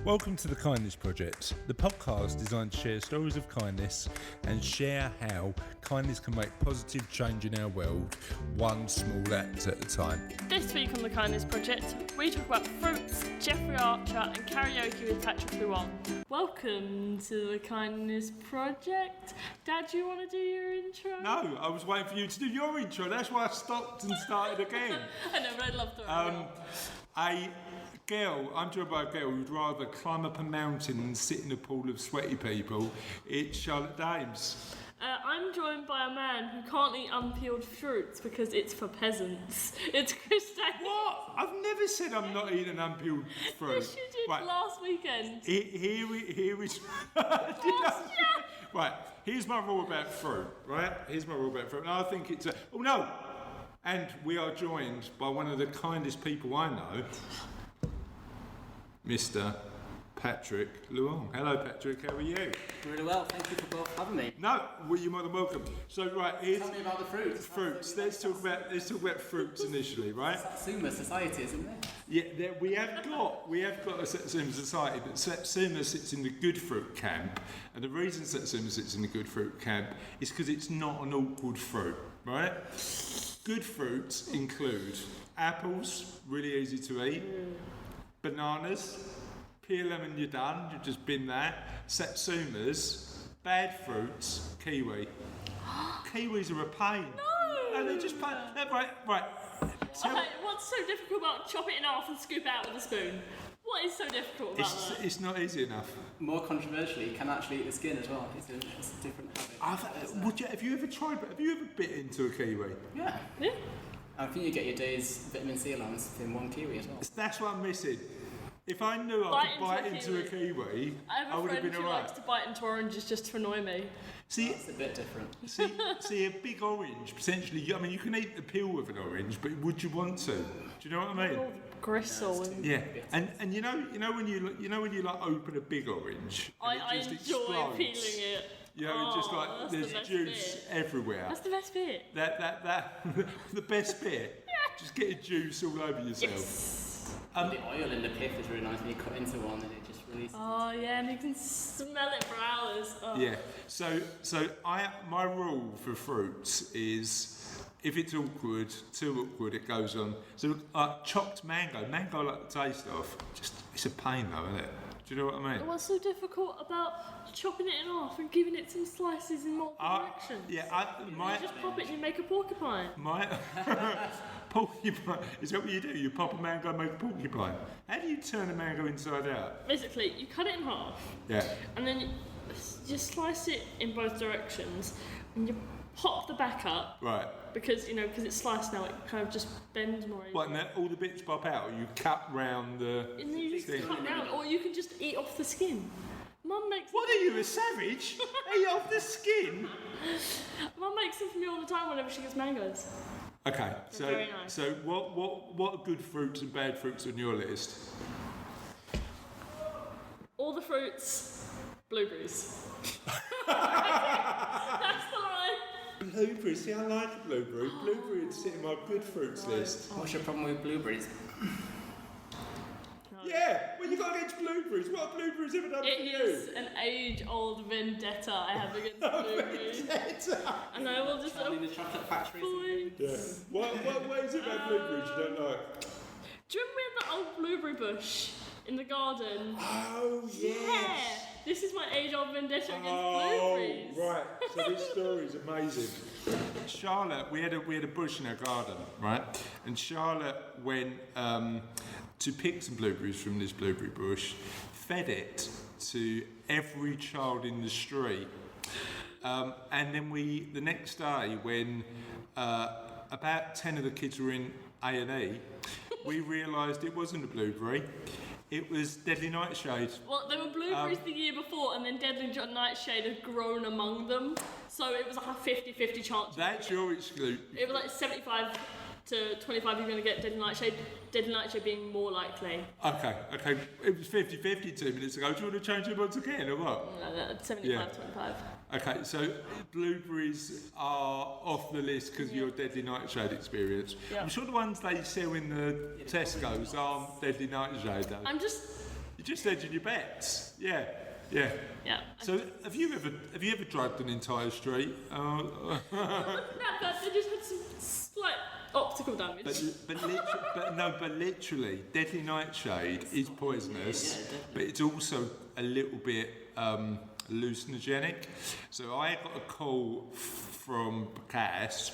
Welcome to the Kindness Project, the podcast designed to share stories of kindness and share how kindness can make positive change in our world, one small act at a time. This week on the Kindness Project, we talk about fruits, Jeffrey Archer and karaoke with Patrick Luong. Welcome to the Kindness Project. Dad, do you want to do your intro? No, I was waiting for you to do your intro. That's why I stopped and started again. I know, but I'd love to. I'm joined by a girl who'd rather climb up a mountain than sit in a pool of sweaty people. It's Charlotte Dames. I'm joined by a man who can't eat unpeeled fruits because it's for peasants. It's Chris Davis. What? I've never said I'm not eating unpeeled fruit. Yes, you did last weekend. Here is... Right, here's my rule about fruit, right? Here's my rule about fruit. And I think it's Oh, no! And we are joined by one of the kindest people I know, Mr. Patrick Luong. Hello, Patrick. How are you? Really well. Thank you for both having me. No, well, you're more than welcome. So, right, here's... Tell me about the fruits. Fruits. Let's talk about fruits initially, right? Satsuma Society, isn't there? Yeah, we have got a Satsuma Society, but Satsuma sits in the good fruit camp, and the reason Satsuma sits in the good fruit camp is because it's not an awkward fruit, right? Good fruits include apples, really easy to eat, bananas, peel them and you're done, you've just been there. Satsumas, bad fruits, kiwi. Kiwis are a pain. No, they're just pain. Right. Okay, what's so difficult about chopping it in half and scoop it out with a spoon? What is so difficult about that? It's not easy enough. More controversially, you can actually eat the skin as well. It's a different habit. Have you ever bit into a kiwi? Yeah. Yeah. I think you get your day's vitamin C allowance in one kiwi as well. That's what I'm missing. If I knew I could bite into a kiwi, I would have been alright. I have a friend who likes to bite into oranges just to annoy me. See, it's a bit different. See, a big orange, potentially, I mean, you can eat the peel of an orange, but would you want to? Do you know what I mean? All the gristle and... Yeah, and you know when you like open a big orange, I it just enjoy explodes. peeling it. You know, just like there's juice everywhere. That's the best bit. That the best bit. Yeah. Just get your juice all over yourself. Yes. The oil in the pith is really nice when you cut into one and it just releases. Oh yeah, and you can smell it for hours. Oh. Yeah. So my rule for fruits is if it's too awkward, it goes on. So chopped mango I like the taste of. Just it's a pain though, isn't it? Do you know what I mean? What's so difficult about chopping it in half and giving it some slices in multiple directions? Yeah, you just pop it and you make a porcupine. Porcupine. Is that what you do? You pop a mango and make a porcupine. How do you turn a mango inside out? Basically, you cut it in half. Yeah. And then you slice it in both directions and you pop the back up. Right. Because it's sliced now, it kind of just bends more easily. What, and all the bits pop out, or you cut round the... And then you just thing? cut round, or you can just eat off the skin. Mum makes... What are you, a savage? Eat off the skin? Mum makes them for me all the time whenever she gets mangoes. Okay, very nice. So what are good fruits and bad fruits on your list? All the fruits, blueberries. That's the line. Blueberries, see I like a blueberry. Blueberry would sit in my good fruits list. What's your problem with blueberries? Yeah, well you got against blueberries. What have blueberries ever done for you? It is an age-old vendetta I have against blueberries. Vendetta. And I will just... Charlie the Chocolate Factory. Yeah. What is it about blueberries you don't like? Do you remember we had that old blueberry bush in the garden? Oh, yes. Yeah! This is my age-old vendetta against blueberries. Right. So this story is amazing. Charlotte, we had a bush in our garden, right? And Charlotte went to pick some blueberries from this blueberry bush, fed it to every child in the street. And then the next day, when about 10 of the kids were in A&E, we realised it wasn't a blueberry. It was deadly nightshade. Well, there were blueberries the year before, and then deadly nightshade had grown among them. So it was like a 50-50 chance. That's your exclude. It was like 75 to 25 you're going to get deadly nightshade being more likely. Okay. It was 50-50 2 minutes ago. Do you want to change it once again, or what? No, 75-25. Okay, so blueberries are off the list because of your deadly nightshade experience. Yeah. I'm sure the ones they sell in the Tesco's aren't deadly nightshade, though. I'm just You just hedging your bets. Yeah. Yeah. Yeah. So have you ever drugged an entire street? No, they just had some slight optical damage. But literally, deadly nightshade is poisonous, but it's also a little bit hallucinogenic. So I got a call from Cass,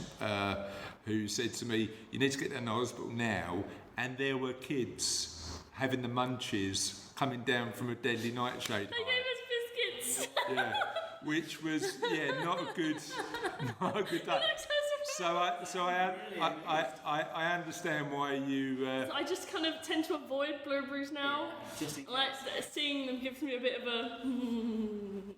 who said to me, "You need to get down to the hospital now," and there were kids having the munchies coming down from a deadly nightshade. They gave us biscuits. Yeah, which was not a good day. So I understand why you. I just kind of tend to avoid blueberries now. Just in case. Like seeing them gives me a bit of a.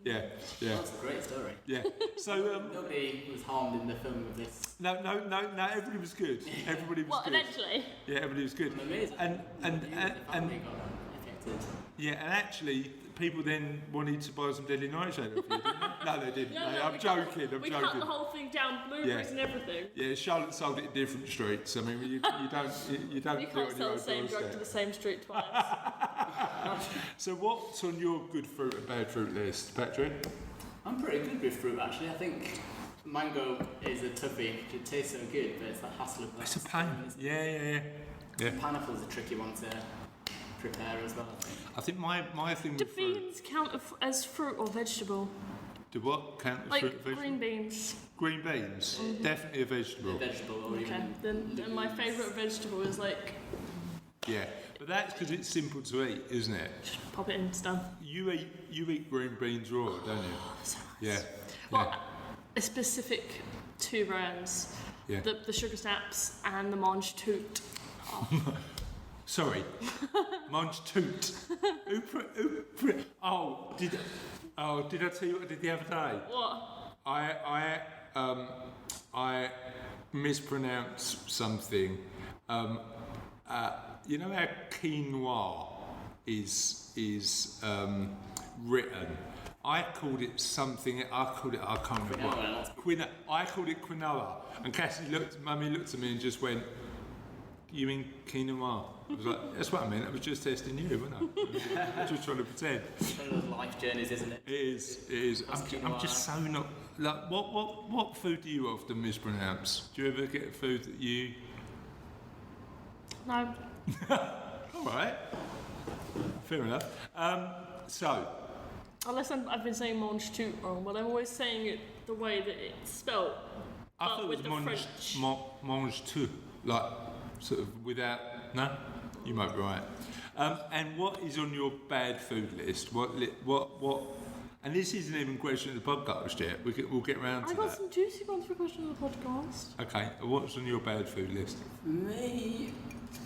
Yeah. That's a great story. Yeah. So Nobody was harmed in the film of this. no. Everybody was good. Everybody was Well, good. eventually. Yeah, everybody was good. Amazing. And The family got affected. yeah, and actually, people then wanted to buy some deadly nightshade off you, didn't they? No, they didn't. No, No, no, I'm we joking. We cut the whole thing down, blueberries and everything. Yeah, Charlotte sold it in different streets. I mean, you don't You do it can't on sell your the same own drug to doorstep. the same street twice. So what's on your good fruit and bad fruit list, Patrick? I'm pretty good with fruit actually. I think mango is a toughie. It tastes so good, but it's the hassle of that. It's a pain. Yeah. Pineapple's a tricky one to prepare as well, I think. I think my thing Do with fruit. beans count as fruit or vegetable? Do what count as Like fruit and vegetable? green beans. Green beans, definitely a vegetable. A vegetable or Okay. even Then my favourite vegetable is like Yeah, but that's because it's simple to eat, isn't it? just pop it in, it's done. You eat green beans raw, don't you? So Yeah. Well, a specific two brands. Yeah. The sugar snaps and the mange tout. Sorry, Mange Toot. Did I tell you what I did the other day? What? I mispronounced something. You know how quinoa is written. I called it something. I can't remember what. Quinoa. I called it quinoa. And Mummy looked at me and just went, "You mean quinoa?" I was like, "That's what I meant. I was just testing you, wasn't I? I was just trying to pretend." It's one of those life journeys, isn't it? It is. I'm just so not like what food do you often mispronounce? Do you ever get food that you? No. All right. Fair enough. So. Unless I've been saying mange tout wrong, but I'm always saying it the way that it's spelled. I thought it with was the French. mange tout, like sort of without. No, you might be right. And what is on your bad food list? What? And this isn't even a question of the podcast yet. We'll get around to I got that. some juicy ones for question of the podcast. Okay. What's on your bad food list? Me,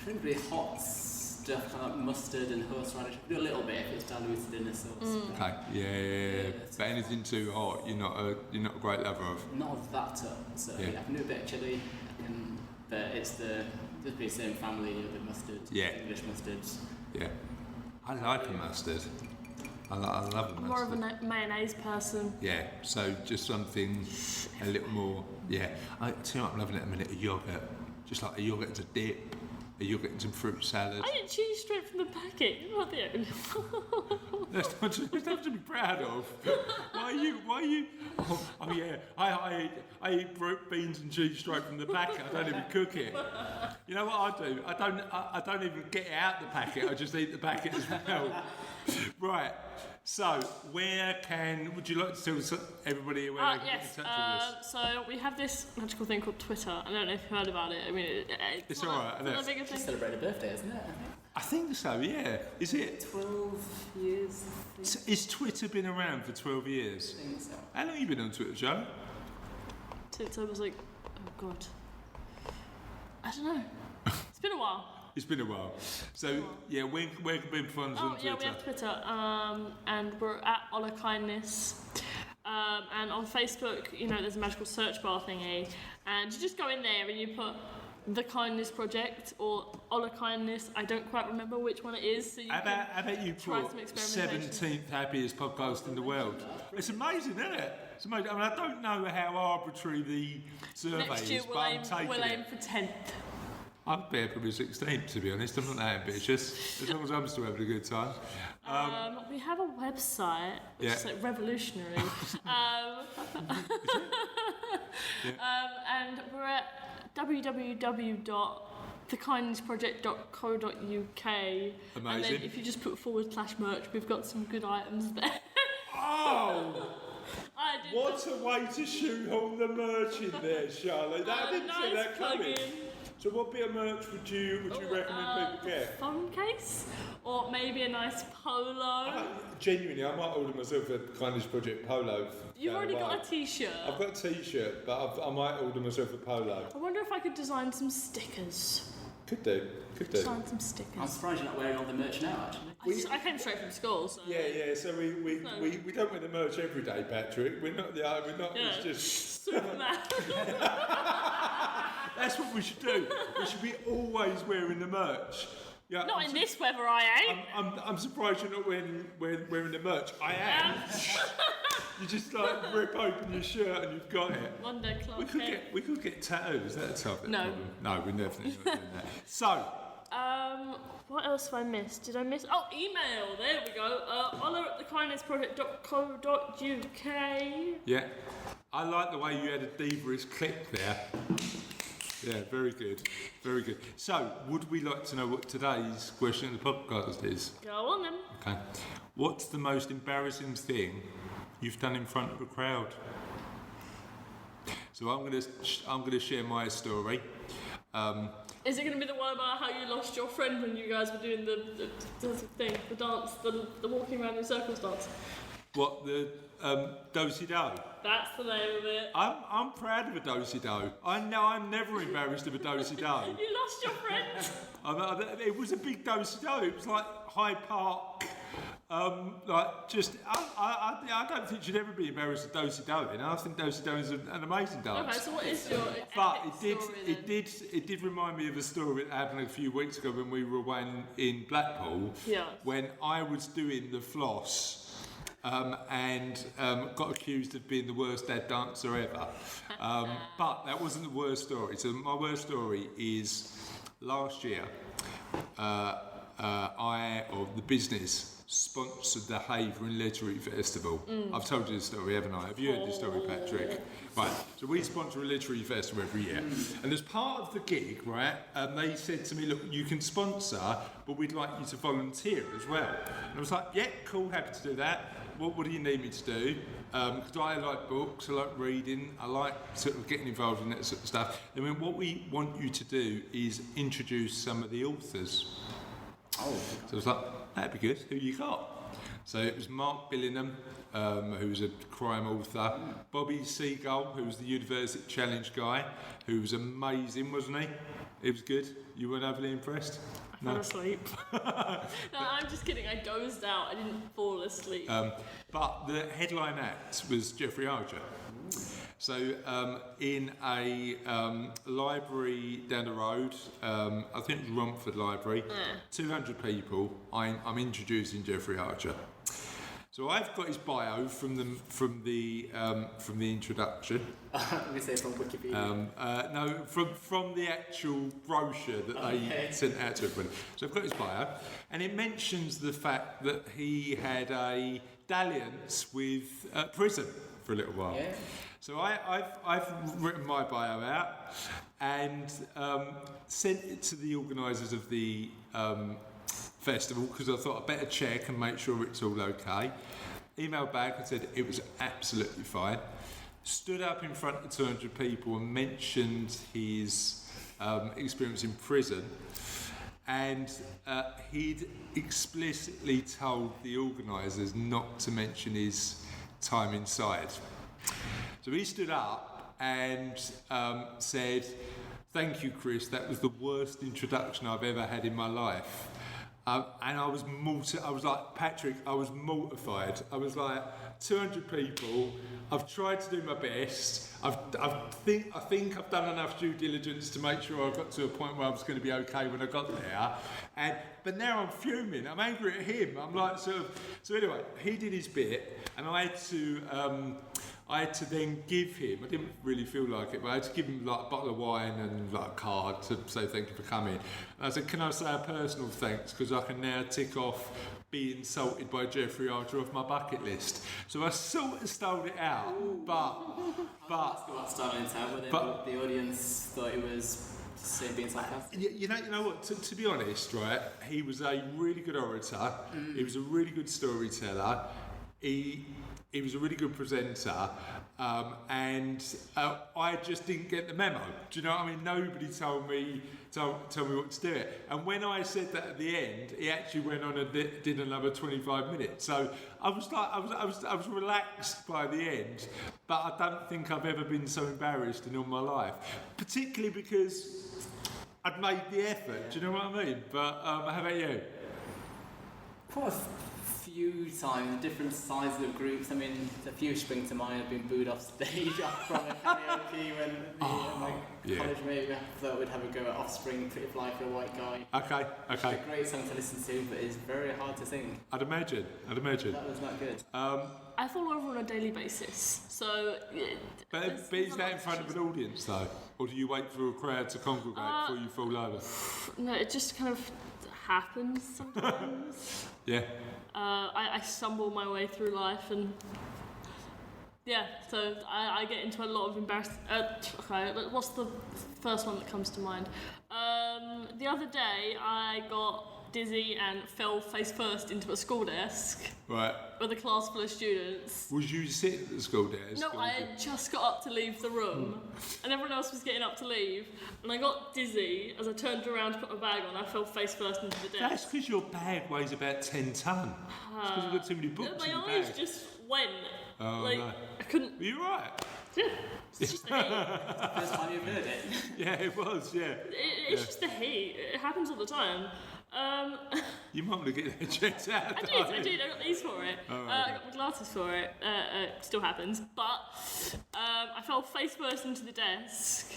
probably hot stuff, kind of like mustard and horseradish. Do a little bit if it's diluted in a sauce. Okay. Yeah. But anything too hot, you're not a great lover of. Not of that up. So Yeah. I can do a bit of chilli, but it's just be the same family of the mustard. Yeah. English mustards. Yeah. I like a mustard. I love a mustard. I'm more of a mayonnaise person. Yeah, so just something a little more. Yeah, I tell you what, I'm loving it a minute. A yogurt, just like a yogurt to dip, a yogurt and some fruit salad. I eat cheese straight from the packet. You're not the only That's not to be proud of. Why are you? Oh yeah, I eat beans and cheese straight from the packet. I don't even cook it. You know what I do? I don't even get it out the packet. I just eat the packet as well. Right. So, would you like to tell everybody where they can yes. get in touch with us? So we have this magical thing called Twitter. I don't know if you've heard about it. I mean, It's not all right, a- not isn't a it? bigger Just thing. celebrate a birthday, isn't it? I think so, yeah. Is it? 12 years, I think. Is Twitter been around for 12 years? I think so. How long have you been on Twitter, Joe? Since I was like, oh god, I don't know. It's been a while. It's been a while. So, yeah, where can people find us on Oh Twitter? yeah, we have Twitter, and we're at Ola Kindness. And on Facebook, there's a magical search bar thingy, and you just go in there and you put The Kindness Project or Ola Kindness. I don't quite remember which one it is. So you How about you try put some experimentation. 17th happiest podcast in the world? It's amazing, isn't it? It's amazing. I mean, I don't know how arbitrary the survey next year is, but I'm taking we'll aim it. for 10th. I'd be happy with 16th, to be honest. I'm not that ambitious, as long as I'm still having a good time. We have a website, which is like revolutionary. And we're at www.thekindnessproject.co.uk. Amazing. And then if you just put /merch, we've got some good items there. Oh! What a way to shoehorn the merch in there, Charlotte. I didn't see that coming. So what bit of merch would you recommend people get? Phone case? Or maybe a nice polo? Genuinely, I might order myself a Kindness Project polo. You've already got a t-shirt. I've got a t-shirt, but I might order myself a polo. I wonder if I could design some stickers. Could do. Design some stickers. I'm surprised you're not wearing all the merch now, actually. I came straight from school, so... Yeah, so we don't wear the merch every day, Patrick. We're not, it's just... Superman. That's what we should do. We should be always wearing the merch. Yeah, Not in this weather, I ain't. I'm surprised you're not wearing the merch. I am. You just like rip open your shirt and you've got it. One day, Clark. We could get tattoos. That's a tough No. problem. No, we're definitely not doing that. So. What else have I missed? Did I miss? Oh, email. There we go. Honor@thekindnessproject.co.uk. Yeah. I like the way you had a diva-ish click there. Yeah, very good. Very good. So, would we like to know what today's question of the podcast is? Go on then. Okay. What's the most embarrassing thing you've done in front of a crowd? So I'm gonna share my story. Is it going to be the one about how you lost your friend when you guys were doing the thing, the dance, the walking around in circles dance? What, the do-si-do? That's the name of it. I'm proud of a do-si-do. I know I'm never embarrassed of a do-si-do. You lost your friend. It was a big do-si-do. It was like Hyde Park. I don't think you'd ever be embarrassed of do-si-do. I think do-si-do is an amazing dance. Okay, so what is your But it did remind me of a story that happened a few weeks ago when we were away in Blackpool. Yeah. When I was doing the floss. And got accused of being the worst dad dancer ever. But that wasn't the worst story. So my worst story is last year, the business sponsored the Haver and Literary Festival. I've told you the story, haven't I? Have you heard the story, Patrick? Right, so we sponsor a literary festival every year. And as part of the gig, right, they said to me, look, you can sponsor, but we'd like you to volunteer as well. And I was like, yeah, cool, happy to do that. What do you need me to do? Because I like books, I like reading, I like sort of getting involved in that sort of stuff. I mean, what we want you to do is introduce some of the authors. So I was like, that'd be good. Who you got? So it was Mark Billingham, who's a crime author, Bobby Seagull, who was the University Challenge guy, who was amazing, wasn't he? It was good. You weren't overly impressed? I fell asleep. No, I'm just kidding. I dozed out. I didn't fall asleep. But the headline act was Jeffrey Archer. So in a library down the road, I think it was Romford Library, 200 people, I'm introducing Jeffrey Archer. So I've got his bio from the introduction. Let me say from Wikipedia. No, from the actual brochure that they sent out to everybody. So I've got his bio, and it mentions the fact that he had a dalliance with prison for a little while. Yeah. So I've written my bio out and sent it to the organisers of the festival because I thought I'd better check and make sure it's all okay. Emailed back and said it was absolutely fine. Stood up in front of 200 people and mentioned his experience in prison, and he'd explicitly told the organisers not to mention his time inside. So he stood up and said, "Thank you, Chris, that was the worst introduction I've ever had in my life." And I was I was like, Patrick, I was mortified. I was like, 200 people, I've tried to do my best. I think I've done enough due diligence to make sure I got to a point where I was going to be okay when I got there. But now I'm fuming. I'm angry at him. I'm like, so anyway, he did his bit, and I I had to then give him, I didn't really feel like it, but I had to give him like a bottle of wine and like a card to say thank you for coming. And I said, can I say a personal thanks, because I can now tick off being insulted by Jeffrey Archer off my bucket list. So I sort of stole it out, but Starting it out, but the audience thought it was being sarcastic. you know what? To be honest, right? He was a really good orator. He was a really good storyteller. He was a really good presenter, and I just didn't get the memo. Do you know what I mean? Nobody told me what to do it. And when I said that at the end, he actually went on and did another 25 minutes. So I was relaxed by the end, but I don't think I've ever been so embarrassed in all my life, particularly because I'd made the effort. Do you know what I mean? But how about you? Quite a few times, different sizes of groups. I mean, a few spring to mind. I've been booed off stage from a karaoke when my college mate thought we'd have a go at Offspring, Pretty Fly for a White Guy. Okay. It's a great song to listen to, but it's very hard to sing. I'd imagine. That was not good. I fall over on a daily basis, so. But is that in front of an audience though, or do you wait for a crowd to congregate before you fall over? No, it just kind of happens sometimes. Yeah. I stumble my way through life, and so I get into a lot of embarrassing. Okay, what's the first one that comes to mind? The other day I got dizzy and fell face first into a school desk. Right. With a class full of students. Was you sitting at the school desk? No, I had just got up to leave the room, and everyone else was getting up to leave, and I got dizzy as I turned around to put my bag on. I fell face first into the desk. That's because your bag weighs about 10 tonne. It's because you've got too many books in your my eyes bag. just went. Oh, like, no. I couldn't. Are you right? Yeah, it's just the heat. First time you've heard it. Yeah, it was, yeah. It's just the heat. It happens all the time. You might want to get that checked out. I did. I got these for it. Oh, I got my glasses for it. Still happens. But I fell face first into the desk,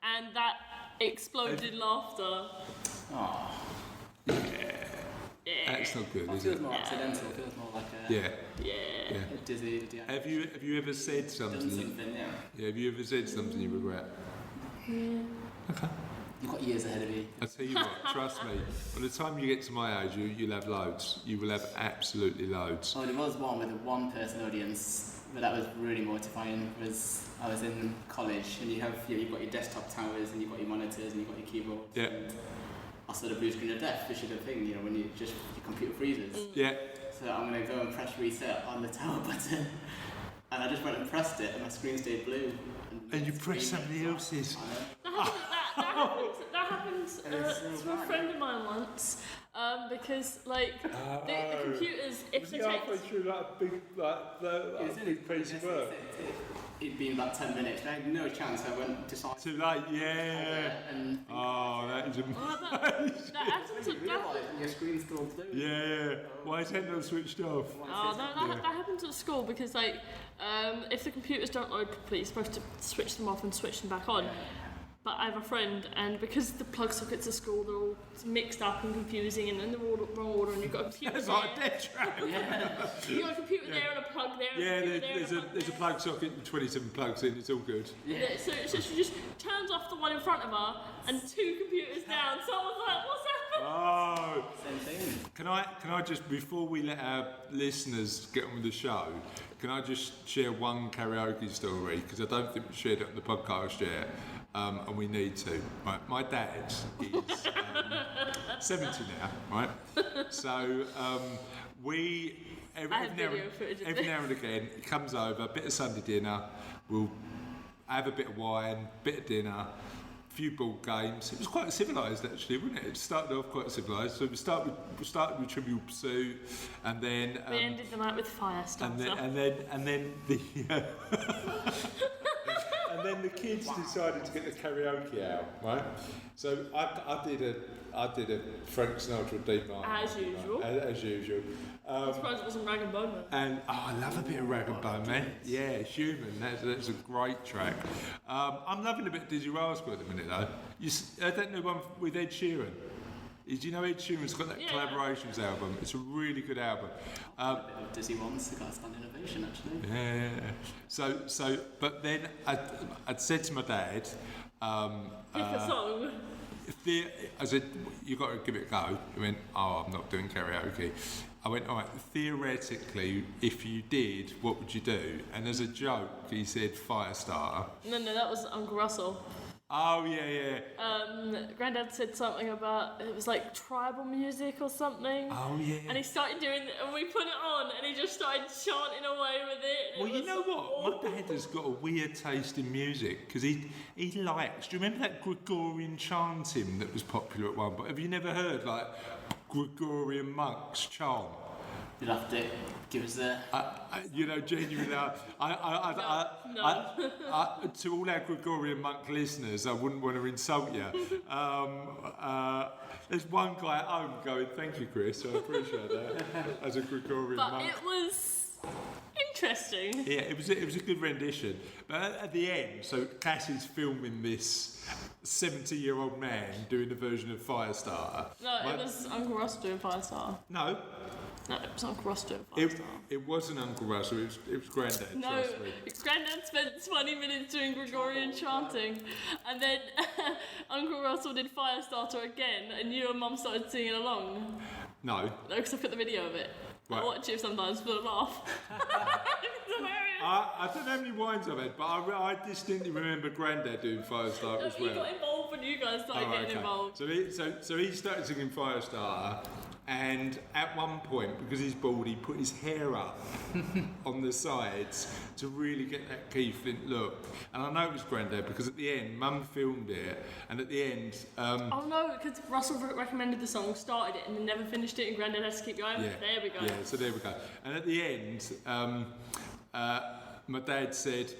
and that exploded in laughter. Oh. Yeah. That's not good, is it? Feels more accidental. Feels more like a. Yeah. A dizzy. Have you ever said something? Done something, yeah. Have you ever said something you regret? Yeah. Okay. You've got years ahead of you. I tell you what, trust me. By the time you get to my age, you'll have loads. You will have absolutely loads. Oh, there was one with a one-person audience, but that was really mortifying. I was in college, and you've got your desktop towers, and you've got your monitors, and you've got your keyboard. Yeah. And also the blue screen of death, which is a thing, when your computer freezes. Yeah. So I'm going to go and press reset on the tower button, and I just went and pressed it, and my screen stayed blue. And you pressed somebody else's. That happens to a friend of mine once, because the computers, if they take. through like a big piece of work. It'd been about 10 minutes, but I had no chance. I went to Too late, yeah. That is amazing. That happens. Your screen's still blue. Yeah. Why is that not switched off? That happens at school because if the computers don't load properly, you're supposed to switch them off and switch them back on. But I have a friend, and because the plug sockets at school, they're all mixed up and confusing, and then they're all the wrong order, and you've got a computer That's there. like a death trap. You've got a computer there and a plug there. Yeah, there's a plug socket and 27 plugs in. It's all good. Yeah. So she just turns off the one in front of her, and 2 computers down. So I was like, what's happened? Oh. Same thing. Can I just, before we let our listeners get on with the show, can I just share one karaoke story? Because I don't think we've shared it on the podcast yet. And we need to. Right, my dad is 70 now, right? So every now and again, he comes over, a bit of Sunday dinner, we'll have a bit of wine, bit of dinner, a few board games. It was quite civilised actually, wasn't it? It started off quite civilised. So we started with Trivial Pursuit, and then we ended the night with Firestarter. And then the. And then the kids decided to get the karaoke out, right? So I did a Frank Sinatra Deep Martin. As usual. As usual. I'm surprised it wasn't Rag and Bone. And I love a bit of Rag and Bone, man. Yeah, Human. That's a great track. I'm loving a bit of Dizzy Rascal at the minute, though. I don't know one with Ed Sheeran. Do you know Ed Sheeran's got that Collaborations album? It's a really good album. Dizzy once. I got a standing ovation actually. Yeah. So, but then I'd said to my dad, Pick a song. I said, you've got to give it a go. He went, oh, I'm not doing karaoke. I went, all right, theoretically, if you did, what would you do? And as a joke, he said Firestarter. No, that was Uncle Russell. Oh, yeah. Granddad said something about, it was like tribal music or something. Oh, yeah. And he started doing it, and we put it on, and he just started chanting away with it. Well, you know what? Awful. My dad has got a weird taste in music because he likes. Do you remember that Gregorian chanting that was popular at one point? Have you never heard like Gregorian monks chant? You'll have to give us a... Genuinely, to all our Gregorian monk listeners, I wouldn't want to insult you. There's one guy at home going, thank you, Chris, I appreciate that, as a Gregorian monk. But it was interesting. Yeah, it was a good rendition. But at the end, so Cassie's filming this 70-year-old man doing a version of Firestarter. No, it was Uncle Russ doing Firestarter. No, it was Uncle Russ doing Firestarter. it wasn't Uncle Russell, it was Grandad, No, trust me. Granddad spent 20 minutes doing Gregorian chanting, and then Uncle Russell did Firestarter again, and you and Mum started singing along. No. No, because I put the video of it. Right. I watch it sometimes for a laugh. It's hilarious. I don't know how many wines I've had, but I distinctly remember Grandad doing Firestarter as well. He got involved when you guys started getting involved. So he started singing Firestarter, and at one point, because he's bald, he put his hair up on the sides to really get that Keith Flint look. And I know it was Grandad because at the end, Mum filmed it, and at the end... oh no, because Russell recommended the song, started it, and then never finished it, and Grandad has to keep going. Yeah, there we go. Yeah, so there we go. And at the end, my dad said,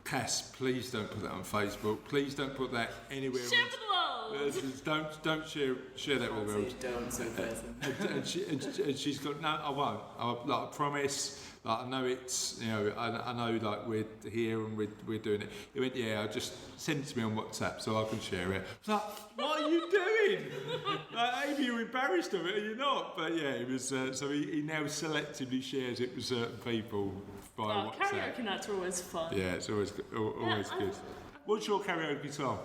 Cass, please don't put that on Facebook. Please don't put that anywhere. Share for the world. Don't share that with the world. Don't, so person. And she's got, no, I won't. I promise. Like, I know it's, I know like we're here and we're doing it. He went, yeah, I'll just send it to me on WhatsApp so I can share it. I was like, what are you doing? Like, Amy, you're embarrassed of it, are you not? But yeah, it was. So he now selectively shares it with certain people via WhatsApp. Karaoke nights are always fun. Yeah, it's always good. What's your karaoke song?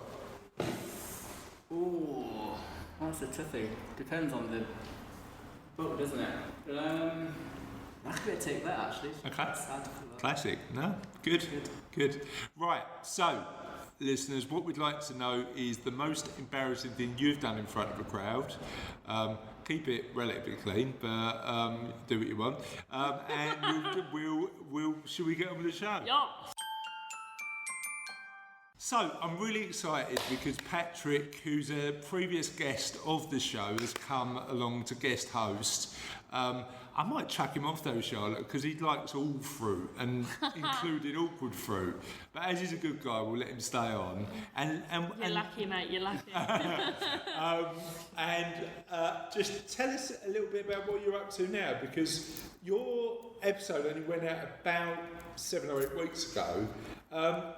Ooh, that's a tough thing. Depends on the book, doesn't it? I could take that actually. Okay. Classic. No? Good. Right, so, listeners, what we'd like to know is the most embarrassing thing you've done in front of a crowd. Keep it relatively clean, but do what you want. And we'll shall we get on with the show? Yeah. So, I'm really excited because Patrick, who's a previous guest of the show, has come along to guest host. I might chuck him off though, Charlotte, because he likes all fruit, and including awkward fruit. But as he's a good guy, we'll let him stay on. You're lucky, mate, you're lucky. Just tell us a little bit about what you're up to now, because your episode only went out about 7 or 8 weeks ago.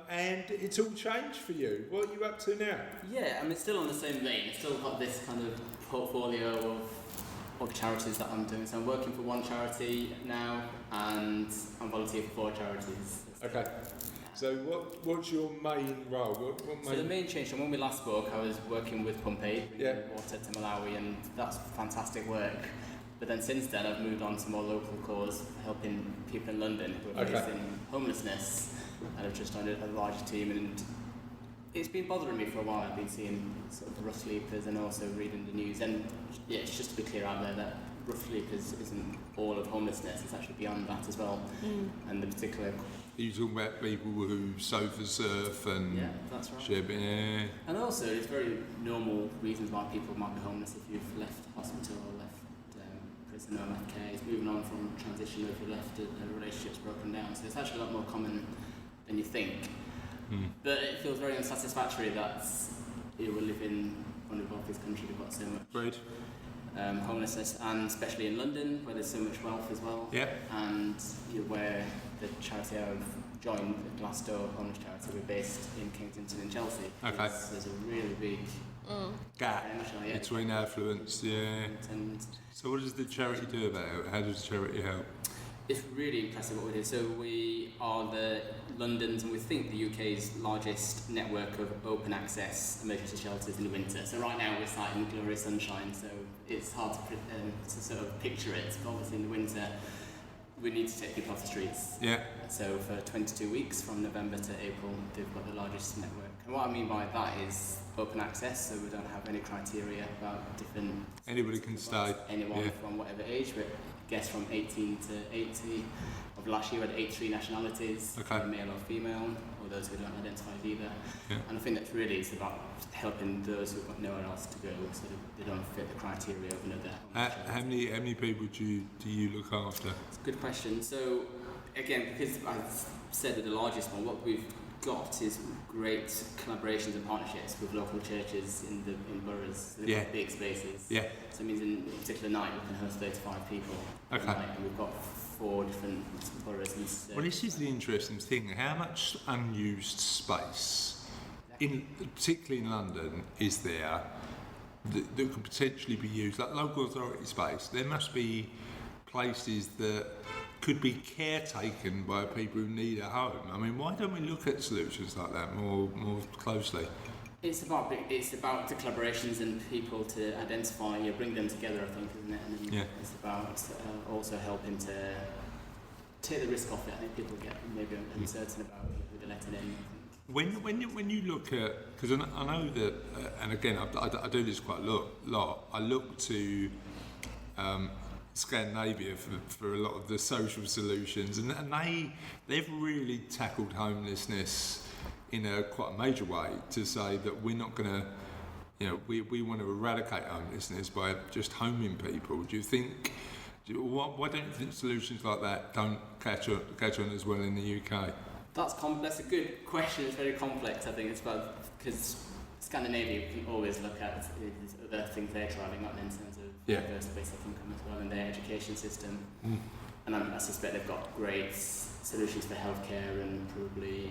And it's all changed for you. What are you up to now? Yeah, I mean, still on the same vein. I've still got this kind of portfolio of charities that I'm doing. So I'm working for one charity now, and I'm volunteering for 4 charities. Okay. So what's your main role? So the main change from when we last spoke, I was working with Pump Aid, bringing water to Malawi, and that's fantastic work. But then since then, I've moved on to more local cause, helping people in London who are facing homelessness. And I've just joined a larger team, and it's been bothering me for a while. I've been seeing sort of rough sleepers and also reading the news. And yeah, it's just to be clear out there that rough sleepers isn't all of homelessness, it's actually beyond that as well. And the particular... Are you talking about people who sofa surf and... Yeah, that's right. Shipping, yeah. And also, it's very normal reasons why people might be homeless if you've left hospital or left prison or left care. It's moving on from transition, or if you've left a relationship's broken down. So it's actually a lot more common than you think. But it feels very unsatisfactory that we live in one of the wealthiest countries. We've got so much homelessness, and especially in London where there's so much wealth as well. Yeah. And where the charity I've joined, the Glassdoor Homeless Charity, we're based in Kensington and Chelsea. Okay. There's a really big gap between affluence, yeah. And so what does the charity do about it? How does the charity help? It's really impressive what we do. So we are London's and we think the UK's largest network of open access emergency shelters in the winter. So right now we're sat in glorious sunshine, so it's hard to sort of picture it. But obviously in the winter we need to take people off the streets. Yeah. So for 22 weeks from November to April, they've got the largest network. And what I mean by that is open access, so we don't have any criteria about different... Anybody can stay. Anyone from whatever age, but I guess from 18 to 80. Of last year we had 83 nationalities, male or female, or those who don't identify either. Yeah. And I think that's really it's about helping those who've got nowhere else to go, so that they don't fit the criteria of another. How many people do you look after? It's a good question. So again, because I said that the largest one, what we've got is great collaborations and partnerships with local churches in boroughs. So they've got big spaces. Yeah. So it means in a particular night we can host 35 people. Okay. And we've got 4 different boroughs. Well, this is the interesting thing. How much unused space, particularly in London, is there that could potentially be used? Like local authority space, there must be places that could be caretaken by people who need a home. I mean, why don't we look at solutions like that more closely? It's about the collaborations and people to identify, bring them together, I think, isn't it? And then it's about also helping to take the risk off it. I think people get maybe uncertain about who they're letting in. When you look at, because I know that, and again I do this quite a lot. I look to Scandinavia for a lot of the social solutions, and they've really tackled homelessness in a quite a major way to say that we're not going to, we want to eradicate homelessness by just homing people. Do you think? Why don't you think solutions like that don't catch on as well in the UK? That's a good question. It's very complex. I think it's about because Scandinavia we can always look at other things they're trying out in terms of diverse basic income as well and their education system. And I suspect they've got great solutions for healthcare and probably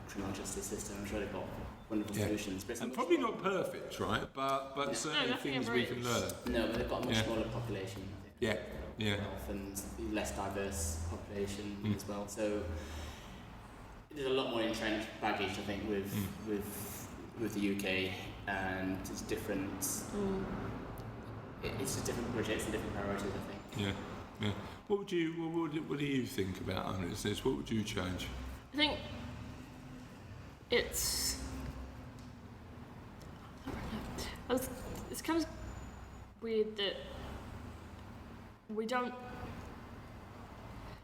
criminal justice system. I'm sure they've got wonderful solutions. But and probably not perfect, right? But certainly things we can learn. No, but they've got a much smaller population. Yeah. Often less diverse population as well. So there's a lot more entrenched baggage, I think, with the UK, and it's different. It's just different projects and different priorities, I think. Yeah. What do you think about homelessness? What would you change? I think it's kind of weird that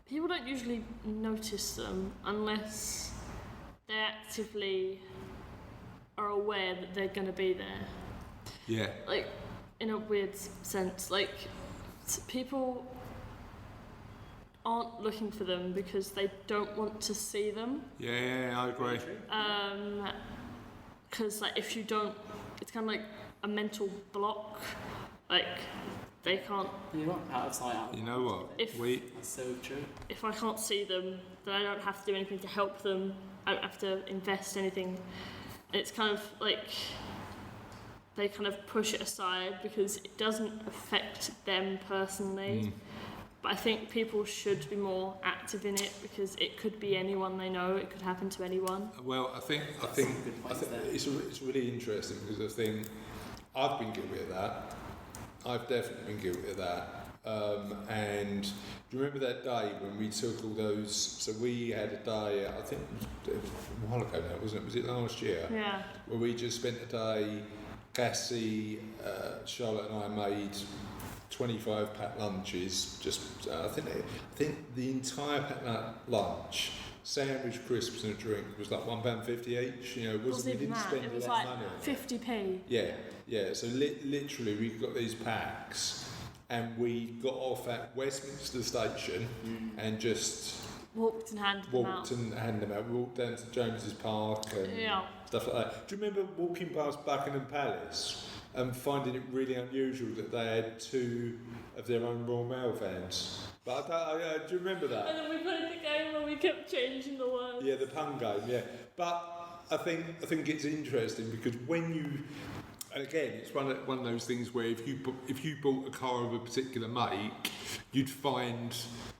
people don't usually notice them unless they actively are aware that they're going to be there. Yeah. Like, in a weird sense, like, people aren't looking for them because they don't want to see them. Yeah, I agree. Because, like, if you don't, it's kind of like a mental block. Like, they can't... You're not out of sight, out of You know what? That's so true. If I can't see them, then I don't have to do anything to help them. I don't have to invest anything. It's kind of like they kind of push it aside because it doesn't affect them personally. But I think people should be more active in it because it could be anyone they know. It could happen to anyone. Well, I think it's really interesting because I think I've been guilty of that. I've definitely been guilty of that. And do you remember that day when we took all those? So we had a day, I think it was a while ago now, wasn't it? Was it last year? Yeah. Where we just spent a day. Cassie, Charlotte, and I made 25 packed lunches. I think the entire packed lunch, sandwich, crisps, and a drink was like £1.50 each. We didn't spend it was a lot like of money. 50p. Yeah. So literally, we got these packs. And we got off at Westminster Station and just walked and handed them out. We walked down to James's Park and stuff like that. Do you remember walking past Buckingham Palace and finding it really unusual that they had 2 of their own Royal Mail vans? But do you remember that? And then we played the game where we kept changing the words. Yeah, the pun game. Yeah, but I think it's interesting because when you And again, it's one of those things where if you bought a car of a particular make, you'd find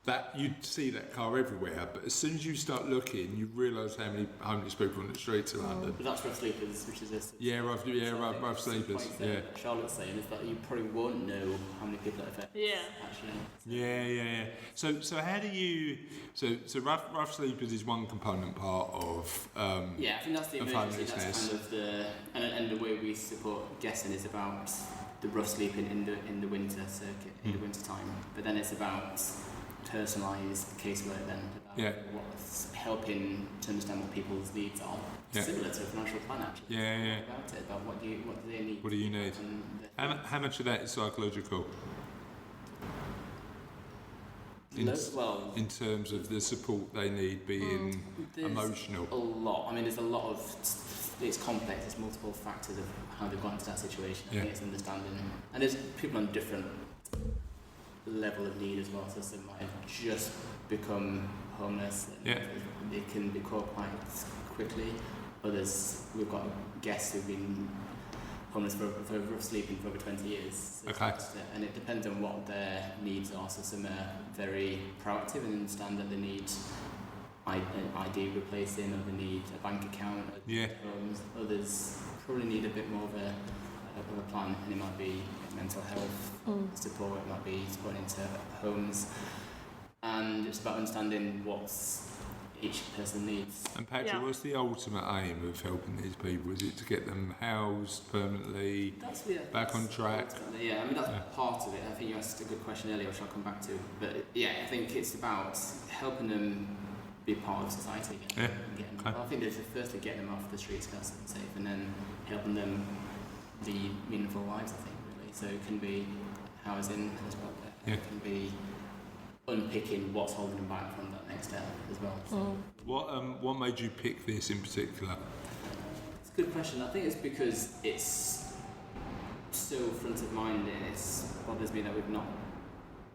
that you'd see that car everywhere. But as soon as you start looking, you realise how many homeless people on the streets of London. But that's rough sleepers, which is this. Rough sleepers. Yeah. Charlotte's saying is that you probably won't know how many people it affects. Yeah. Actually. Yeah. So how do you? So rough sleepers is one component part of. Yeah, I think that's the of emergency. That's homelessness. kind of the and the way we support guessing is about the rough sleeping in the winter circuit in the winter time. But then it's about personalised casework then about what's helping to understand what people's needs are. Similar to a financial plan actually. About it, about what do they need. What do you need? How much of that is psychological? In terms of the support they need being emotional. A lot. I mean, there's a lot of. It's complex. There's multiple factors of how they've got into that situation. I think it's understanding, and there's people on different level of need as well. So some might have just become homeless. And they can be caught quite quickly. Others, we've got guests who've been homeless for sleeping for over 20 years. So and it depends on what their needs are. So some are very proactive and understand that they need ID replacing, or they need a bank account, homes. Others probably need a bit more of a plan, and it might be mental health support, it might be supporting into homes, and it's about understanding what each person needs. And Patrick, what's the ultimate aim of helping these people? Is it to get them housed permanently, back on track? Yeah, I mean that's part of it. I think you asked a good question earlier, which I'll come back to. But I think it's about helping them be part of society again. Well, I think there's firstly getting them off the streets, because it's safe, and then helping them lead meaningful lives. I think really. So it can be housing as well. It can be unpicking what's holding them back from that next step as well. So. What made you pick this in particular? It's a good question. I think it's because it's so front of mind, and it bothers me that we've not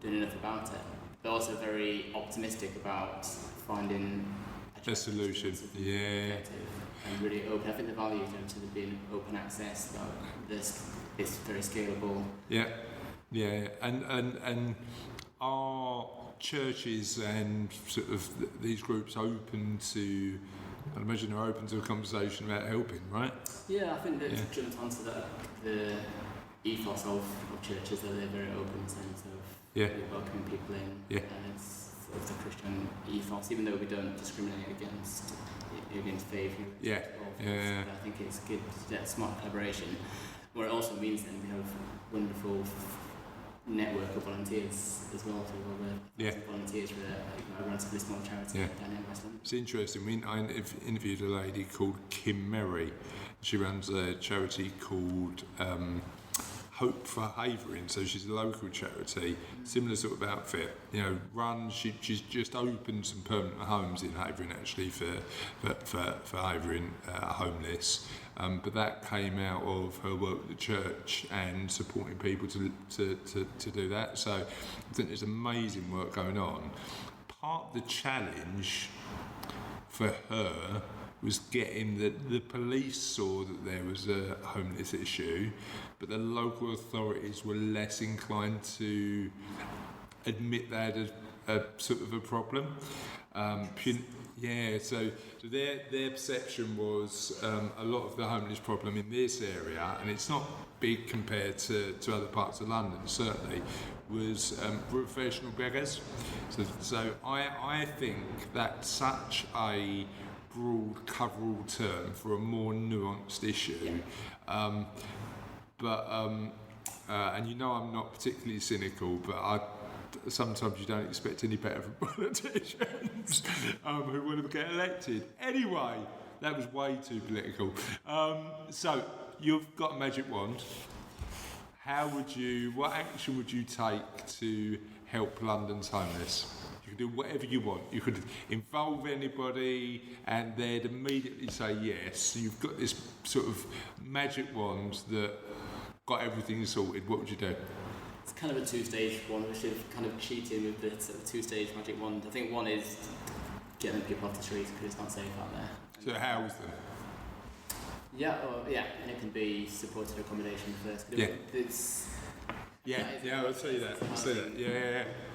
done enough about it. But also very optimistic about finding a solution. And really open. I think the value to there being open access, about this, it's very scalable. And are churches and sort of these groups open to? I imagine they're open to a conversation about helping, right? Yeah, I think they've jumped onto the ethos of churches, that they're very open sense of welcoming people in. And it's of the Christian ethos, even though we don't discriminate against faith. I think it's good, smart collaboration. What it also means then we have wonderful network of volunteers as well. So volunteers for a relatively small charity down in West London. It's interesting. I interviewed a lady called Kim Merry. She runs a charity called Hope for Havering, so she's a local charity, similar sort of outfit. She's just opened some permanent homes in Havering actually for Havering homeless. But that came out of her work at the church and supporting people to do that. So I think there's amazing work going on. Part of the challenge for her was getting the police saw that there was a homeless issue, but the local authorities were less inclined to admit they had a sort of a problem. So their perception was a lot of the homeless problem in this area, and it's not big compared to other parts of London, certainly, was professional beggars. So I think that's such a broad coverall term for a more nuanced issue. And I'm not particularly cynical, but sometimes you don't expect any better from politicians who want to get elected. Anyway, that was way too political. So you've got a magic wand. What action would you take to help London's homeless? You could do whatever you want. You could involve anybody and they'd immediately say yes. So you've got this sort of magic wand that got everything sorted. What would you do? It's kind of a two-stage one, which is kind of cheating with the sort of two-stage magic wand. I think one is getting people off the streets because it's not safe out there. So house them? And it can be supported accommodation first. Yeah. It's I'll say that.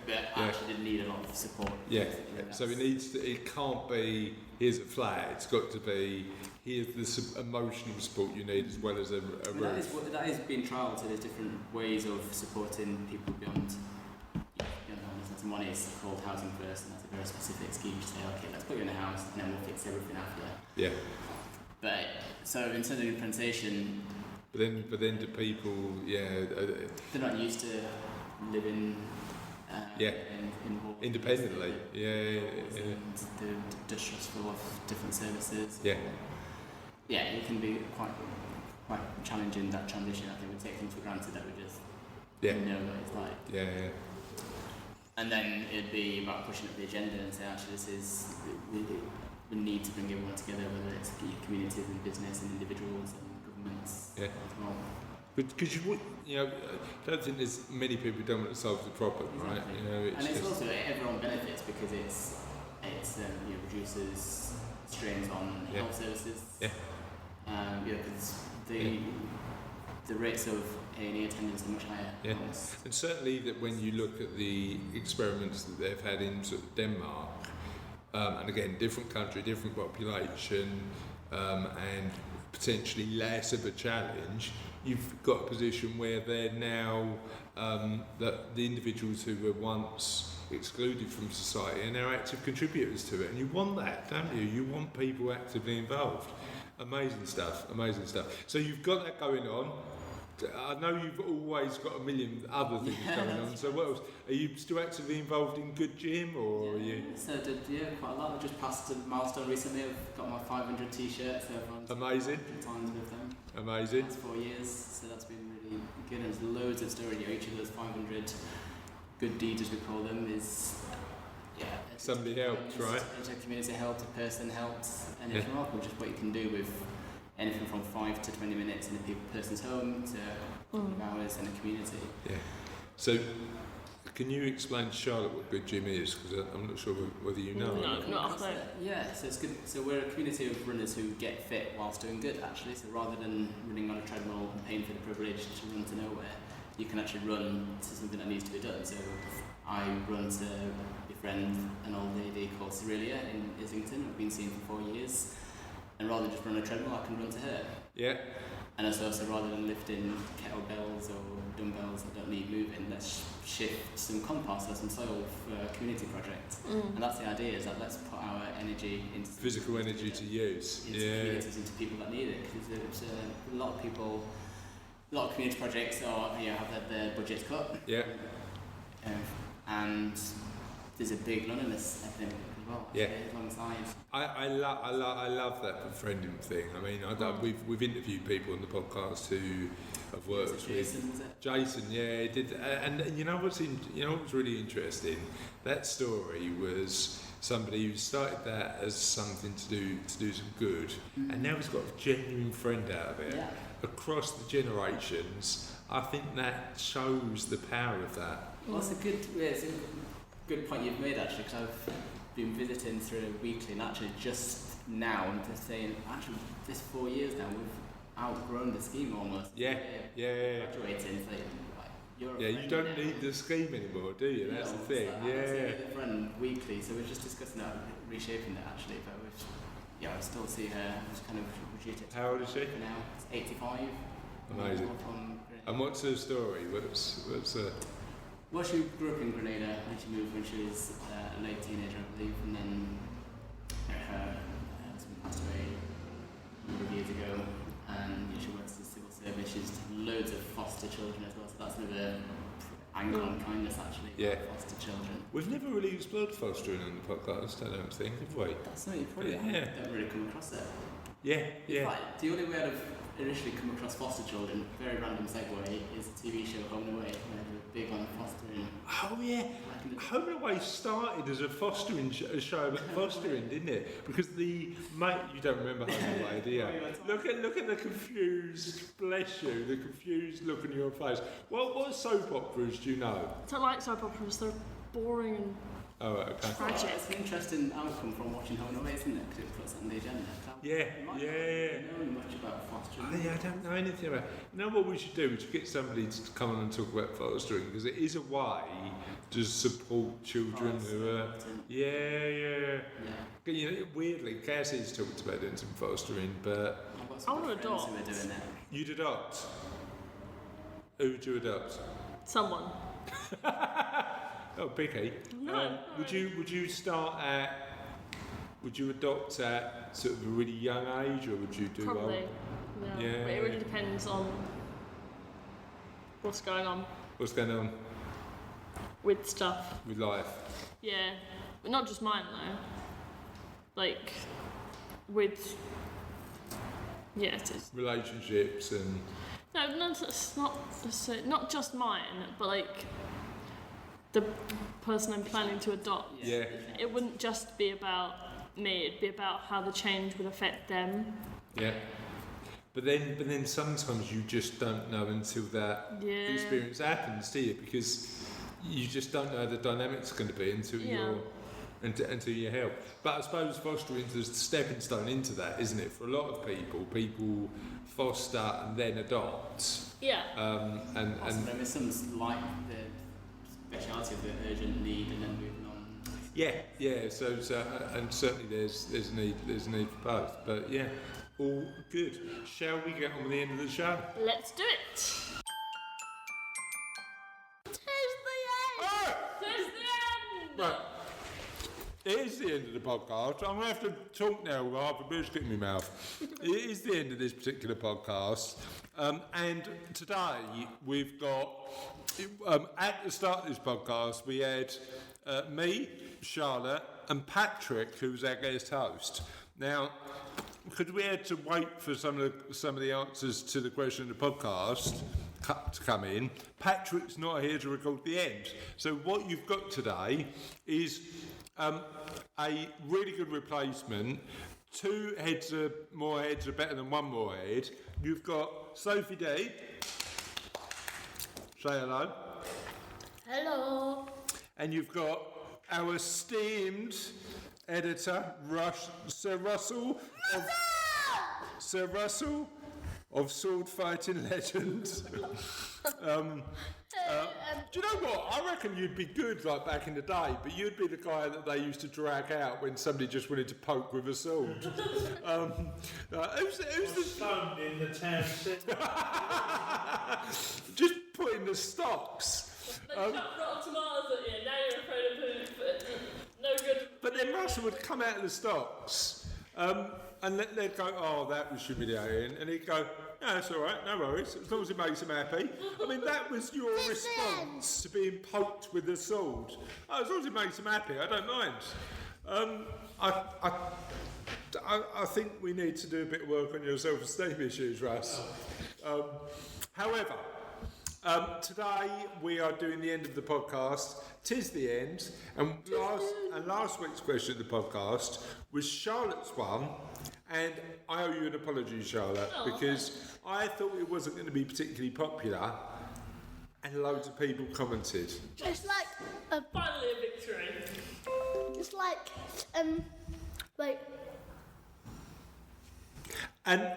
But actually didn't need a lot of support. Yeah. So it can't be, here's a flat, it's got to be, here's the emotional support you need as well as a roof. That is being trialled, so there's different ways of supporting people beyond homelessness. And one is called Housing First, and that's a very specific scheme to say, okay, let's put you in a house and then we'll fix everything after. Yeah. But, so in terms of implementation... But then do people, they're not used to living independently. And they're distrustful of different services. Yeah. Yeah, it can be quite challenging, that transition. I think we take things for granted that we just know what it's like. Yeah. And then it'd be about pushing up the agenda and say, actually, this is we need to bring everyone together, whether it's communities and business and individuals and governments as well. Because I don't think there's many people who don't want to solve the problem, right? It's also everyone benefits because it's reduces strains on health services. Yeah. Because the rates of A&E attendance are much higher. Yeah. And certainly that when you look at the experiments that they've had in sort of Denmark, and again, different country, different population, and potentially less of a challenge, you've got a position where they're now, that the individuals who were once excluded from society are now active contributors to it. And you want that, don't you? You want people actively involved. Amazing stuff. So you've got that going on. I know you've always got a million other things going on, so what else? Are you still actively involved in Good Gym, or are you? So I did, quite a lot. I just passed a milestone recently. I've got my 500 t-shirts. Amazing. Times with them. Amazing. Last 4 years, so that's been really good. There's loads of stories. Each of those 500 good deeds, as we call them, is somebody helped, right? A community helped, a person helped, and it's remarkable just what you can do with anything from 5 to 20 minutes in a person's home to a couple of hours in a community. Yeah. So, can you explain to Charlotte what Good Gym is? Because I'm not sure whether you know. No, not so. Yeah, so it's good. So we're a community of runners who get fit whilst doing good, actually. So rather than running on a treadmill and paying for the privilege to run to nowhere, you can actually run to something that needs to be done. So I run to befriend an old lady called Cerelia in Islington. I've been seeing for 4 years. And rather than just run a treadmill, I can run to her. Yeah. And so rather than lifting kettlebells or dumbbells that don't need moving, let's shift some compost or some soil for a community project. And that's the idea, is that let's put our energy into physical energy to use. Into communities, into people that need it. Because a lot of community projects have had their budgets cut. Yeah. And there's a big loneliness epidemic. Well, alongside. I love that befriending thing. I mean, we've interviewed people on the podcast who have worked with Jason. Yeah, he did. And you know what's really interesting? That story was somebody who started that as something to do some good, and now he's got a genuine friend out of it across the generations. I think that shows the power of that. Well, it's a good point you've made, actually, because I've been visiting through weekly, and actually just now I'm just saying, actually this 4 years now we've outgrown the scheme almost. Graduating, it's like you're you don't need the scheme anymore, do you? That's the thing. I see the friend weekly, so we're just discussing that, reshaping it actually, but I still see her. I just kind of reduced it. How old is she? Now it's 85. Amazing. And what's her story? What's Well, she grew up in Grenada, and she moved when she was a late teenager, I believe, and then her husband passed away a number of years ago, and she works in the civil service. She's loads of foster children as well, so that's another angle on kindness, actually. Foster children. We've never really explored fostering on the podcast, I don't think, have we? That's something you probably don't really come across it. In fact, the only way I've initially come across foster children, very random segue, is the TV show Home and Away, where they're big on fostering. Oh yeah, Home and Away started as a fostering show about fostering, didn't it? Because you don't remember Home and Away, do you? Look at the confused, bless you, the confused look on your face. What soap operas do you know? I don't like soap operas, they're boring and Oh, okay. Tragic. It's an interesting outcome from watching Home and Away, isn't it? Because it puts it on the agenda. Yeah, You might not know much about fostering. I don't know anything about it. You know what we should do? We should get somebody to come on and talk about fostering, because it is a way to support children who are... Yeah. You know, weirdly, Cassie's talked about doing some fostering, but... I've got I some wanna good friends adopt. who are doing that. You'd adopt? Who would you adopt? Someone. Oh, picky. No. Would you start at... Would you adopt at sort of a really young age, or would you do... Probably. Yeah. But it really depends on what's going on What's going on with stuff. with life? Yeah. But not just mine though. Like with it's Relationships and... no, it's not just mine, but like the person I'm planning to adopt. Yeah. It wouldn't just be about me, it'd be about how the change would affect them. Yeah. But then sometimes you just don't know until that Yeah. experience happens, do you? Because you just don't know how the dynamic's going to be until until you help. But I suppose fostering is the stepping stone into that, isn't it? For a lot of people foster and then adopt. Yeah. And Possibly, I mean, some like the speciality of the urgent need and then moving on. yeah. So and certainly there's a need for both. But yeah, all good. Shall we get on with the end of the show? Let's do it. Tis the end. Tis the end. Right. It is the end of the podcast. I'm going to have to talk now with half a biscuit in my mouth. It is the end of this particular podcast. And today we've got, at the start of this podcast, we had me, Charlotte, and Patrick, who was our guest host. Now, because we had to wait for some of the answers to the question of the podcast to come in, Patrick's not here to record the end. So what you've got today is a really good replacement. Two heads are better than one more head. You've got Sophie D. Say hello. Hello. And you've got our esteemed editor, Sir Russell of Sword Fighting Legends. Do you know what? I reckon you'd be good like back in the day, but you'd be the guy that they used to drag out when somebody just wanted to poke with a sword. Who's the Stoned in the town centre. just putting the stocks. They chucked rotten tomatoes at you, now you're afraid of poop. No good. But then Russell would come out of the stocks, and they'd go, "Oh, that was humiliating," and he'd go, "No, that's all right, no worries, as long as it makes him happy." I mean, that was your response to being poked with a sword. Oh, as long as it makes him happy, I don't mind. I think we need to do a bit of work on your self-esteem issues, Russ. However, today we are doing the end of the podcast. 'Tis the end, and last week's question of the podcast was Charlotte's one, and I owe you an apology, Charlotte, because I thought it wasn't going to be particularly popular, and loads of people commented. It's like Finally a victory. it's like And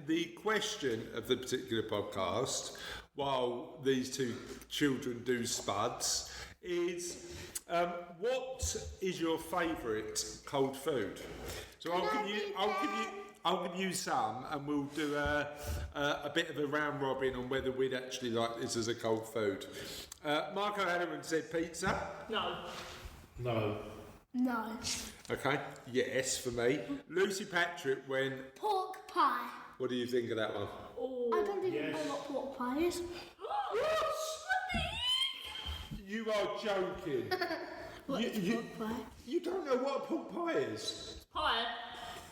the question of the particular podcast, while these two children do spuds, is what is your favourite cold food? So I'll give you some, and we'll do a bit of a round robin on whether we'd actually like this as a cold food. Marco Hanneman said pizza. No. No. no Okay, yes for me. Lucy Patrick went. pork pie. What do you think of that one? I don't even Yes. know what pork pie is. You are joking. What is pork pie? You don't know what a pork pie is? Pie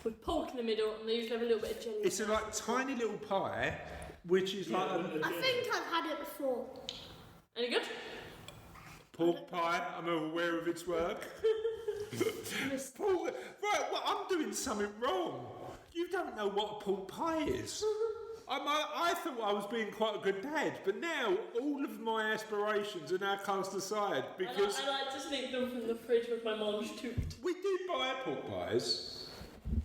with pork in the middle, and they usually have a little bit of jelly. It's a like tiny little pie, which is like a I think I've had it before. Any good? pork pie. I'm aware of its work. Right, well, I'm doing something wrong. You don't know what a pork pie is. I thought I was being quite a good dad, but now all of my aspirations are now cast aside because I like to sneak them from the fridge with my mum's toot. we do buy pork pies.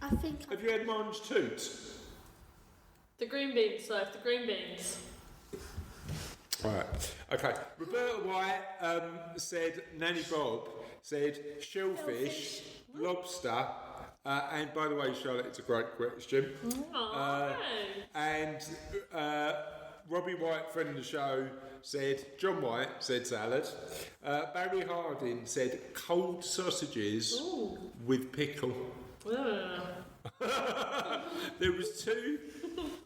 I think. Have you had Mange Toot? The green beans, so the green beans. Right. Okay. Roberta White said, Nanny Bob said shellfish, lobster, and by the way, Charlotte, it's a great question. And Robbie White, friend of the show, said, John White said salad. Barry Harding said cold sausages with pickle. There was two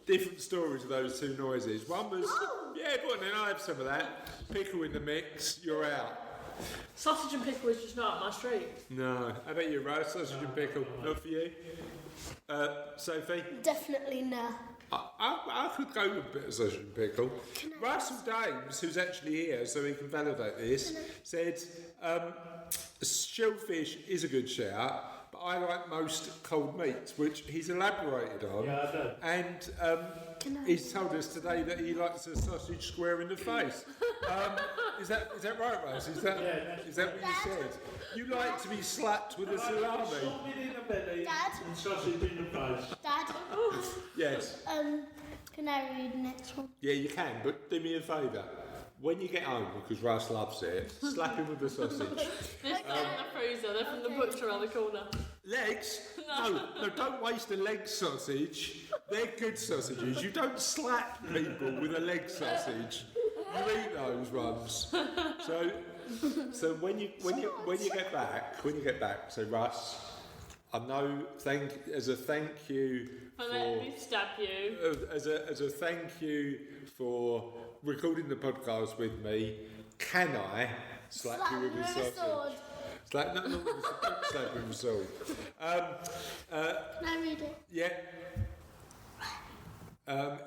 different stories of those two noises. One was, yeah, go on then, I'll have some of that. Pickle in the mix, you're out. Sausage and pickle is just not up my street. No, I bet you're right, sausage and pickle, not for you. Sophie? Definitely no. I could go with a bit of sausage and pickle. Russell Dames, who's actually here so he can validate this, said shellfish is a good shout, but I like most cold meats, which he's elaborated on. Yeah, I do. And he's told us today that he likes a sausage square in the face. Is that right, Russ? Is that what you said? You like to be slapped with a salami? Something in the belly Dad? and sausage in the face. Dad, Yes. can I read the next one? Yeah, you can, but do me a favour. When you get home, because Russ loves it, slap him with the sausage. They're still in the freezer, they're from the butcher around the corner. Legs? No, don't waste a leg sausage. They're good sausages. You don't slap people with a leg sausage. You eat those ones. So when you get back, say Russ, I know as a thank you For letting me stab you. as a thank you for recording the podcast with me, can I slap you with a sausage? Slap, no, not with a, don't slap with a sword. Can I read it? Yeah.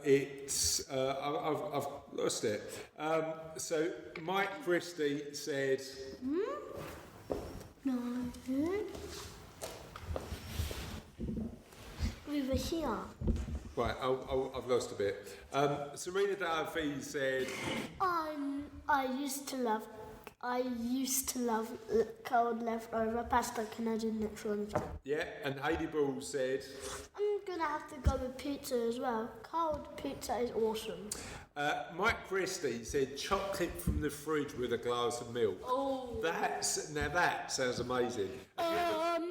It's I've lost it. So Mike Christie said. No. We were here. Right, I've lost a bit. Serena Darby said. I used to love cold leftover pasta. Can I do the next one? Yeah, and Heidi Ball said. I'm gonna have to go with pizza as well. Cold pizza is awesome. Mike Christie said chocolate from the fridge with a glass of milk. Oh. That sounds amazing. Amazing!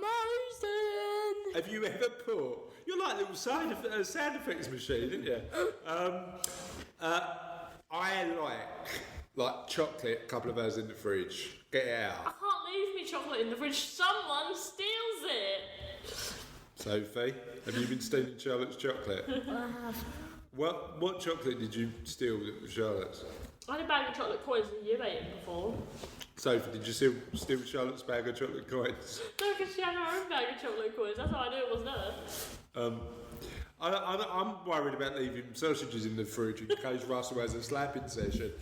Have you ever put? You're like a little sound effects machine, didn't you? I like chocolate a couple of hours in the fridge. Get it I out. can't leave me chocolate in the fridge. Someone steals it. Sophie, have you been stealing Charlotte's chocolate? I have. What chocolate did you steal that was Charlotte's? I had a bag of chocolate coins and you've eaten before. Sophie, did you steal Charlotte's bag of chocolate coins? No, because she had her own bag of chocolate coins. That's how I knew it was there. I'm worried about leaving sausages in the fridge in case Russell has a slapping session.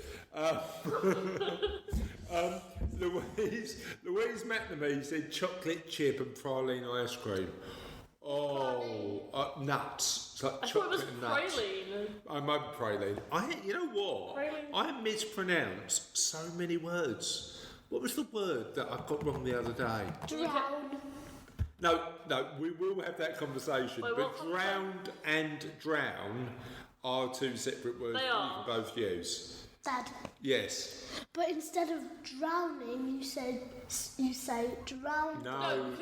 Louise McNamee said chocolate chip and praline ice cream. Oh, nuts. It's like I thought it was chocolate and nuts. praline. I might be praline. You know what? Praline. I mispronounce so many words. What was the word that I got wrong the other day? Drown. No, we will have that conversation. Wait, but what drowned and drown are two separate words They that are. you can both use. Dad. Yes. But instead of drowning, you say drown. No.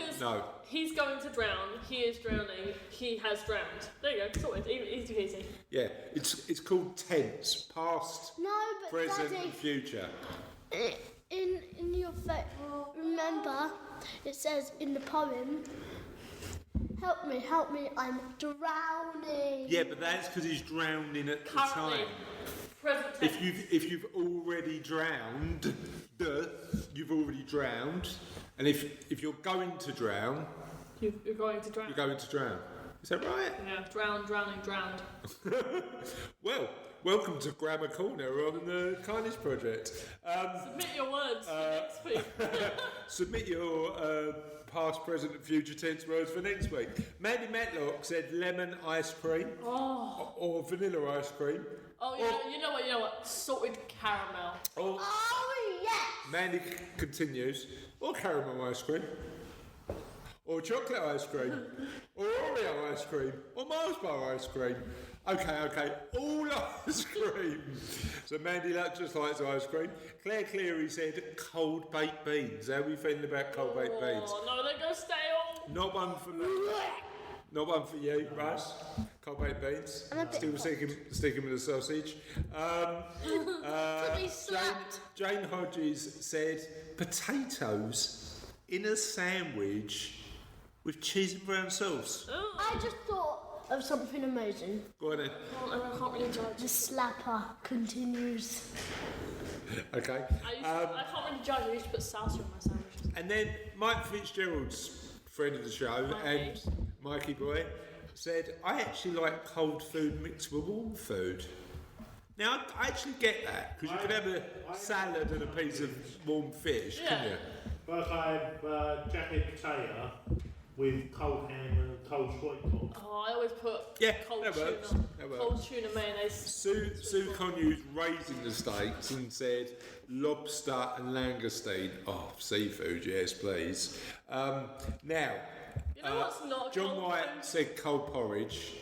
He's going to drown. He is drowning. He has drowned. There you go. Sorted. Easy peasy. Yeah, it's called tense, past, No, but present, Daddy, and future. in your remember, it says in the poem, help me, I'm drowning. Yeah, but that's because he's drowning at the Currently. time. Present tense. If you've already drowned, you've already drowned, and if you're going to drown, You're going to drown. you're going to drown. Is that right? Yeah. Drowning, drowned. Well, welcome to Grammar Corner on the Kindness Project. Submit your words for next week. submit your past, present, and future tense words for next week. Mandy Matlock said lemon ice cream or vanilla ice cream. Oh, you know what? Salted caramel. Or Oh, yes! Mandy continues, or caramel ice cream, or chocolate ice cream, or Oreo ice cream, or Mars bar ice cream. Okay, all ice cream. So Mandy just likes ice cream. Claire Cleary said cold baked beans. How are we feeling about cold baked beans? Oh, no, they're going to stay on. Not one for me. Not one for you, Russ. Cold baked beans. Still sticking with the sausage. To be slapped. Jane Hodges said potatoes in a sandwich with cheese and brown sauce. I just thought of something amazing. Go on then. I can't really judge. The slapper continues. Okay. I can't really judge. I used to put salsa in my sandwiches. And then Mike Fitzgerald's friend of the show and Mikey Boy said, I actually like cold food mixed with warm food. Now, I actually get that, because you could have a salad and a piece of warm fish, couldn't you? But I have jacket potato with cold ham and cold sweet corn. Oh, I always put cold that tuna. works. That works. Cold tuna mayonnaise. Sue Conyers raising the stakes and said lobster and langoustine. Oh, seafood, yes, please. Now, You know what's not John cold White food? said cold porridge.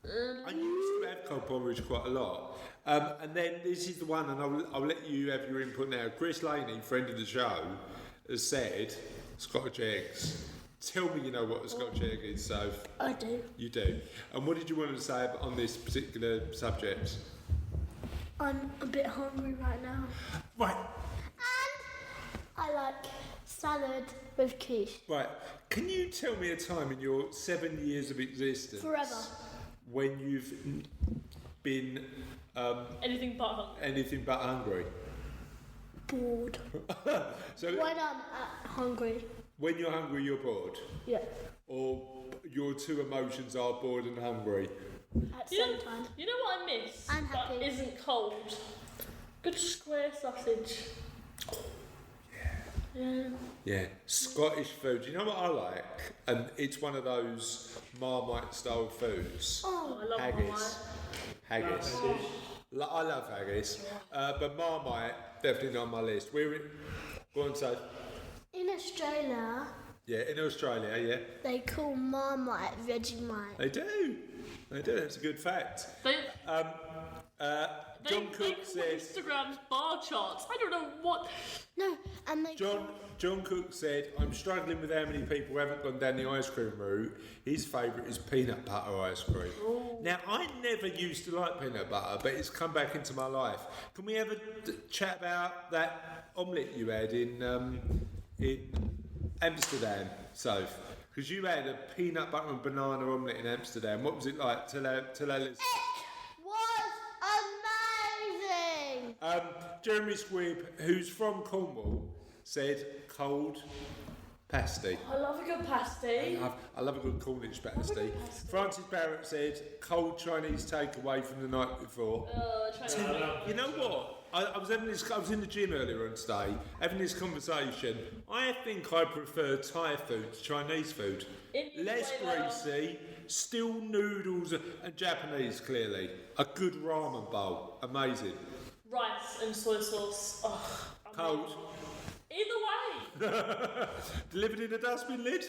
I used to have cold porridge quite a lot. And then this is the one, and I'll let you have your input now. Chris Laney, friend of the show, has said Scottish eggs. Tell me you know what a Scotch egg is, so I do. you do. And what did you want to say on this particular subject? I'm a bit hungry right now. Right, And I like salad with quiche. right. Can you tell me a time in your 7 years of existence Forever. when you've been Anything but hungry. anything but hungry? Bored. So When I'm hungry. when you're hungry, you're bored, Yeah. or your two emotions are bored and hungry. At the same time. You know what I miss? I'm happy. But isn't cold. Good square sausage. Yeah. Yeah, Scottish food. You know what I like? And it's one of those Marmite style foods. Oh, I love Haggis. Haggis. I love haggis. But Marmite, definitely not on my list. Go on, say. in Australia, Yeah, in Australia, yeah. they call Marmite Vegemite. They do. They do. That's a good fact. They John Cook call said. Instagram's bar charts. I don't know what. No, and they John Cook said, I'm struggling with how many people haven't gone down the ice cream route. His favourite is peanut butter ice cream. Now, I never used to like peanut butter, but it's come back into my life. Can we have a chat about that omelette you had in Amsterdam, Soph? Because you had a peanut butter and banana omelette in Amsterdam. What was it like? Tell our listeners. was amazing. Jeremy Squibb, who's from Cornwall, said cold pasty. I love a good pasty. I love a good Cornish pasty. Francis Barrett said cold Chinese takeaway from the night before. You know what? I was in the gym earlier on today, having this conversation. I think I prefer Thai food to Chinese food. Less greasy, still noodles and Japanese, clearly. A good ramen bowl, amazing. Rice and soy sauce. Oh, Cold. Either way. Delivered in a dustbin lid.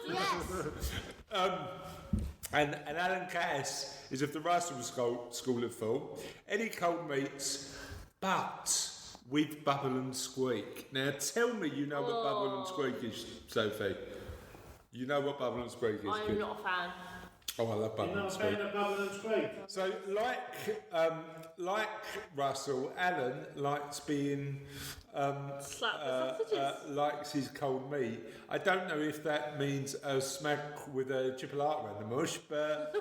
Yes. And Alan Cass is of the Russell School of Thought. Any cold meats, but with bubble and squeak. Now tell me you know what bubble and squeak is, Sophie. You know what bubble and squeak is? I'm not a fan. Oh, I love You're bubble and not a squeak. fan of bubble and squeak? So, like Russell, Alan likes being Slap the sausages. likes his cold meat. I don't know if that means a smack with a chipolata in the mush, but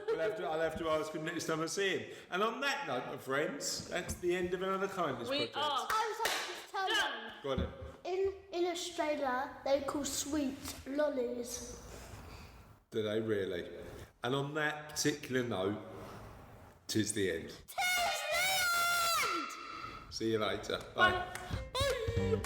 I'll have to ask him next time I see him. And on that note, my friends, that's the end of another kindness We project. are I was about to tell you. done. Go on then. In Australia, they call sweet lollies. Do they really? And on that particular note, 'tis the end. Tis the end! See you later. Bye. Bye. Bye.